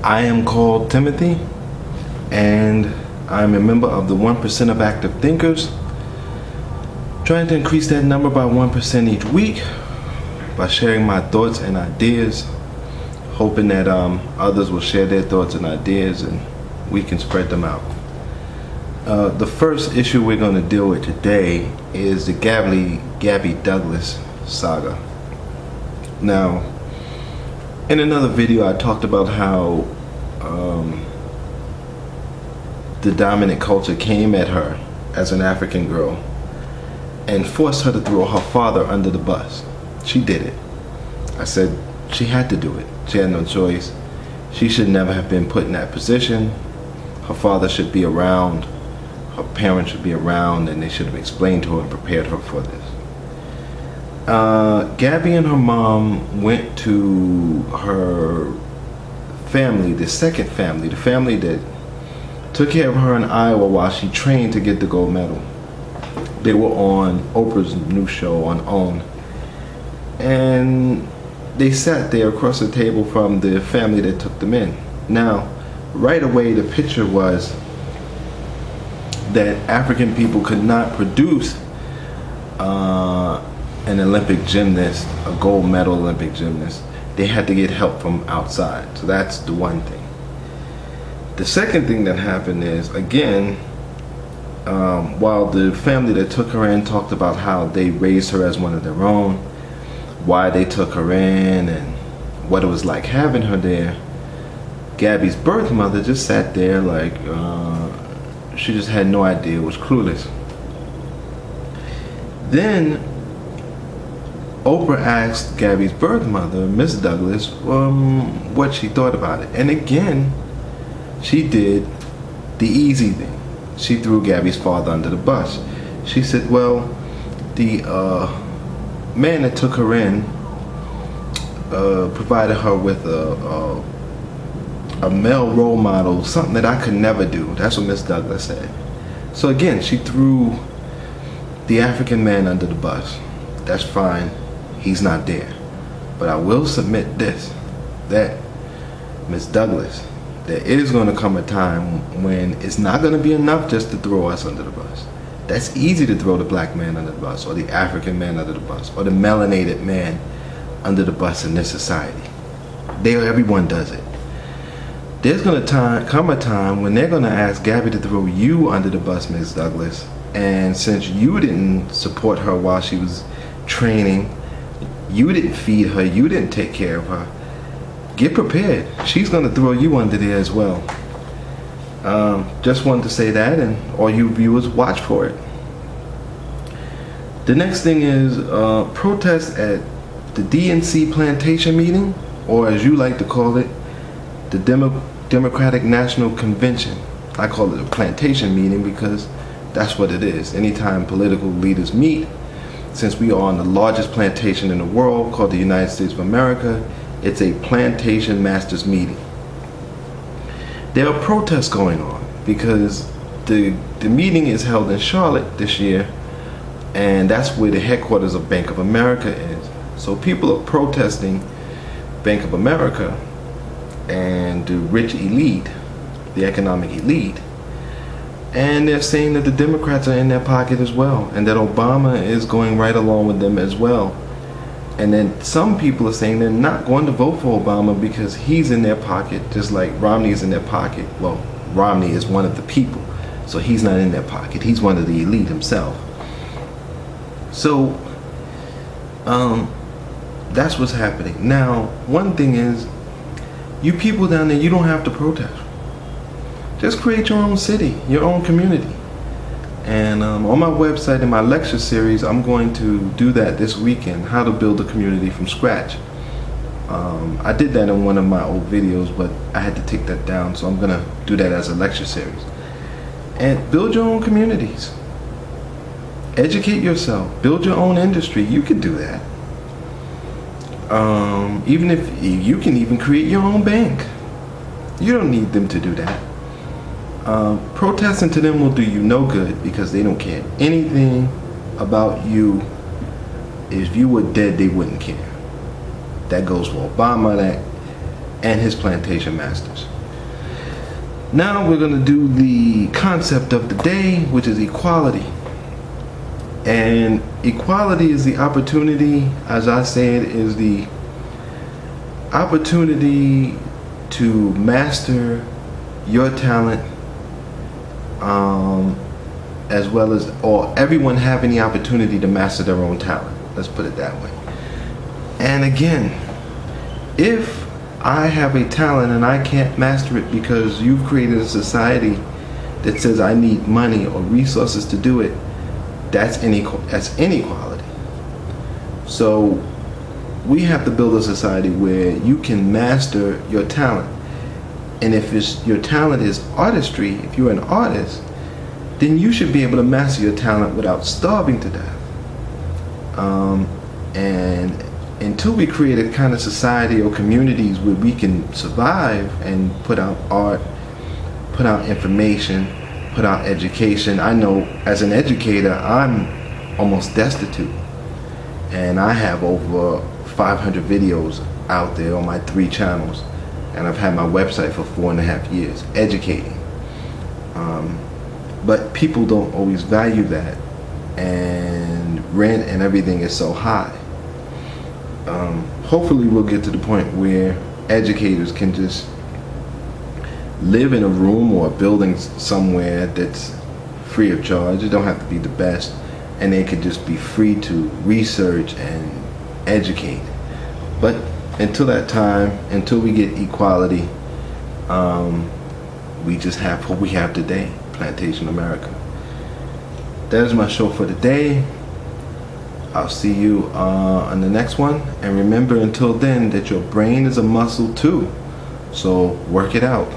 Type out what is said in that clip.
I am called Timothy, and I'm a member of the 1% of active thinkers, trying to increase that number by 1% each week by sharing my thoughts and ideas, hoping that others will share their thoughts and ideas and we can spread them out. The first issue we're going to deal with today is the Gabby Douglas saga. Now, in another video I talked about how the dominant culture came at her as an African girl and forced her to throw her father under the bus. She did it. I said she had to do it. She had no choice. She should never have been put in that position. Her father should be around. Her parents should be around, and they should have explained to her and prepared her for this. Gabby and her mom went to her family, the second family, the family that took care of her in Iowa while she trained to get the gold medal. They were on Oprah's new show on OWN. And they sat there across the table from the family that took them in. Now, right away the picture was that African people could not produce an Olympic gymnast, a gold medal Olympic gymnast. They had to get help from outside. So that's the one thing. The second thing that happened is, again, while the family that took her in talked about how they raised her as one of their own, why they took her in, and what it was like having her there, Gabby's birth mother just sat there like she just had no idea, was clueless. Then Oprah asked Gabby's birth mother, Miss Douglas, what she thought about it. And again, she did the easy thing. She threw Gabby's father under the bus. She said, well, the man that took her in provided her with a male role model, something that I could never do. That's what Miss Douglas said. So again, she threw the African man under the bus. That's fine. He's not there. But I will submit this, that Miss Douglas, there is going to come a time when it's not going to be enough just to throw us under the bus. That's easy to throw the black man under the bus, or the African man under the bus, or the melanated man under the bus in this society. Everyone does it. There's going to come a time when they're going to ask Gabby to throw you under the bus, Miss Douglas, and since you didn't support her while she was training, you didn't feed her, you didn't take care of her, get prepared. She's going to throw you under there as well. Just wanted to say that, and all you viewers, watch for it. The next thing is protest at the DNC plantation meeting, or as you like to call it, the Democratic National Convention. I call it a plantation meeting because that's what it is. Anytime political leaders meet, since we are on the largest plantation in the world called the United States of America, it's a plantation masters meeting. There are protests going on because the meeting is held in Charlotte this year, and that's where the headquarters of Bank of America is. So people are protesting Bank of America and the rich elite, the economic elite, and they're saying that the Democrats are in their pocket as well, and that Obama is going right along with them as well. And then some people are saying they're not going to vote for Obama because he's in their pocket, just like Romney is in their pocket. Well, Romney is one of the people, so he's not in their pocket. He's one of the elite himself. So, that's what's happening. Now, one thing is, you people down there, you don't have to protest. Just create your own city, your own community. And on my website, in my lecture series, I'm going to do that this weekend, how to build a community from scratch. I did that in one of my old videos, but I had to take that down, so I'm gonna do that as a lecture series. And build your own communities. Educate yourself, build your own industry. You can do that. Even if you can even create your own bank. You don't need them to do that. Protesting to them will do you no good because they don't care anything about you. If you were dead, they wouldn't care. That goes for Obama, and his plantation masters. Now we're going to do the concept of the day, which is equality. And equality is the opportunity, as I say it, is the opportunity to master your talent, as well as, or everyone having the opportunity to master their own talent. Let's put it that way. And again, if I have a talent and I can't master it because you've created a society that says I need money or resources to do it, that's inequality. So we have to build a society where you can master your talent. And if your talent is artistry, if you're an artist, then you should be able to master your talent without starving to death. And until we create a kind of society or communities where we can survive and put out art, put out information, put out education. I know as an educator, I'm almost destitute. And I have over 500 videos out there on my 3 channels. And I've had my website for 4.5 years, educating. But people don't always value that. And rent and everything is so high. Hopefully we'll get to the point where educators can just live in a room or a building somewhere that's free of charge. It don't have to be the best, and they could just be free to research and educate. But until that time, until we get equality, we just have what we have today, Plantation America. That is my show for today. I'll see you on the next one. And remember until then that your brain is a muscle too. So work it out.